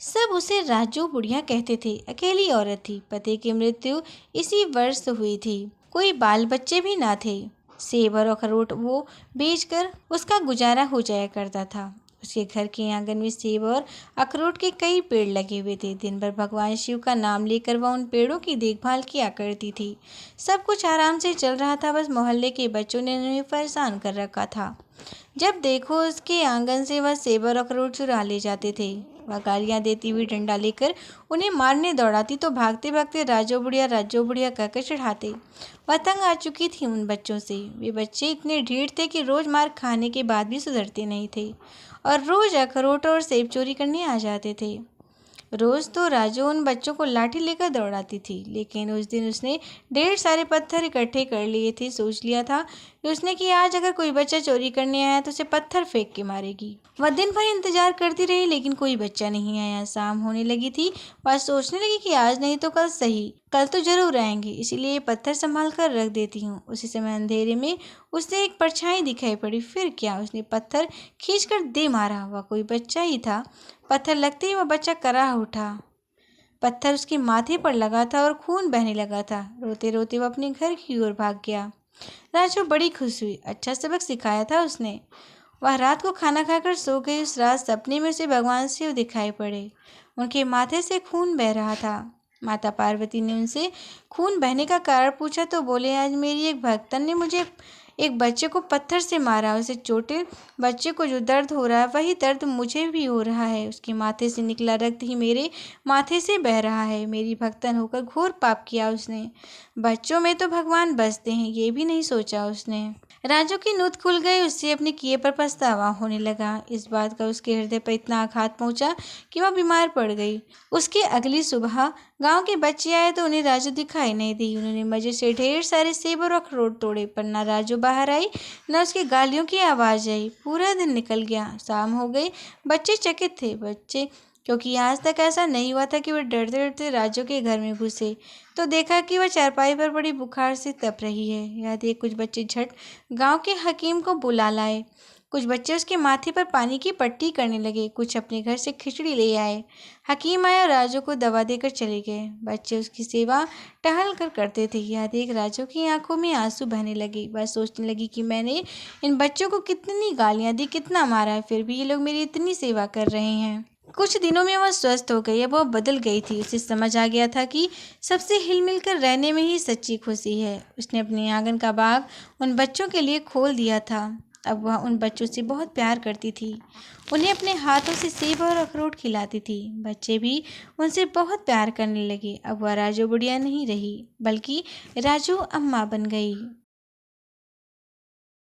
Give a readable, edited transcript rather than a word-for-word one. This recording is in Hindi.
सब उसे राजू बुढ़िया कहते थे। अकेली औरत थी। पति की मृत्यु इसी वर्ष हुई थी। कोई बाल बच्चे भी ना थे। सेब और अखरोट वो बेचकर उसका गुजारा हो जाया करता था। उसके घर के आंगन में सेब और अखरोट के कई पेड़ लगे हुए थे। दिन भर भगवान शिव का नाम लेकर वह उन पेड़ों की देखभाल किया करती थी। सब कुछ आराम से चल रहा था, बस मोहल्ले के बच्चों ने उन्हें परेशान कर रखा था। जब देखो उसके आंगन से वह सेब और अखरोट चुरा ले जाते थे। वह गालियां देती हुई डंडा लेकर उन्हें मारने दौड़ाती तो भागते भागते राजू बुढ़िया कहकर चिढ़ाते। वह तंग आ चुकी थी उन बच्चों से। वे बच्चे इतने ढीठ थे कि रोज मार खाने के बाद भी सुधरते नहीं थे और रोज अखरोट और सेब चोरी करने आ जाते थे। रोज तो राजू उन बच्चों को लाठी लेकर दौड़ाती थी, लेकिन उस दिन उसने ढेर सारे पत्थर इकट्ठे कर लिए थे। सोच लिया था कि उसने कि आज अगर कोई बच्चा चोरी करने आया तो उसे पत्थर फेंक के मारेगी। वह दिन भर इंतजार करती रही, लेकिन कोई बच्चा नहीं आया। शाम होने लगी थी। वह सोचने लगी कि आज नहीं तो कल सही, कल तो जरूर आएंगे, इसीलिए पत्थर संभाल कर रख देती हूँ। उसी समय अंधेरे में उसे एक परछाई दिखाई पड़ी। फिर क्या, उसने पत्थर खींचकर दे मारा। वह कोई बच्चा ही था। पत्थर लगते ही वह बच्चा कराह उठा। पत्थर उसके माथे पर लगा था और खून बहने लगा था। रोते रोते वह अपने घर की ओर भाग गया। राजू बड़ी खुश हुई। अच्छा सबक सिखाया था उसने। वह रात को खाना खाकर सो गई। उस रात सपने में उसे भगवान शिव दिखाई पड़े। उनके माथे से खून बह रहा था। माता पार्वती ने उनसे खून बहने का कारण पूछा तो बोले, आज मेरी एक भक्तन ने मुझे एक बच्चे को पत्थर से मारा। उसे छोटे बच्चे को जो दर्द हो रहा है वही दर्द मुझे भी हो रहा है। उसके माथे से निकला रक्त ही मेरे माथे से बह रहा है। मेरी भक्तन होकर घोर पाप किया उसने। बच्चों में तो भगवान बसते हैं, ये भी नहीं सोचा उसने। राजू की नुत खुल गई। उससे अपने किए पर पछतावा होने लगा। इस बात का उसके हृदय पर इतना आघात पहुंचा कि वह बीमार पड़ गई। उसकी अगली सुबह गांव के बच्चे आए तो उन्हें राजू दिखाई नहीं दी। उन्होंने मजे से ढेर सारे सेब और अखरोट तोड़े, पर न राजू बाहर आई न उसकी गालियों की आवाज़ आई। पूरा दिन निकल गया। शाम हो गई। बच्चे चकित थे, क्योंकि आज तक ऐसा नहीं हुआ था कि वे डरते डरते राजू के घर में घुसे तो देखा कि वह चारपाई पर बड़ी बुखार से तप रही है। यह देख कुछ बच्चे झट गांव के हकीम को बुला लाए। कुछ बच्चे उसके माथे पर पानी की पट्टी करने लगे। कुछ अपने घर से खिचड़ी ले आए। हकीम आए और राजू को दवा देकर चले गए। बच्चे उसकी सेवा टहल कर करते थे। यह देख राजू की आंखों में आंसू बहने लगे। वह सोचने लगी कि मैंने इन बच्चों को कितनी गालियां दी, कितना मारा है, फिर भी ये लोग मेरी इतनी सेवा कर रहे हैं। कुछ दिनों में वह स्वस्थ हो गई। अब वह बदल गई थी। उसे समझ आ गया था कि सबसे हिल मिल कर रहने में ही सच्ची खुशी है। उसने अपने आंगन का बाग उन बच्चों के लिए खोल दिया था। अब वह उन बच्चों से बहुत प्यार करती थी। उन्हें अपने हाथों से सेब और अखरोट खिलाती थी। बच्चे भी उनसे बहुत प्यार करने लगे। अब वह राजू बुढ़िया नहीं रही, बल्कि राजू अम्मा बन गई।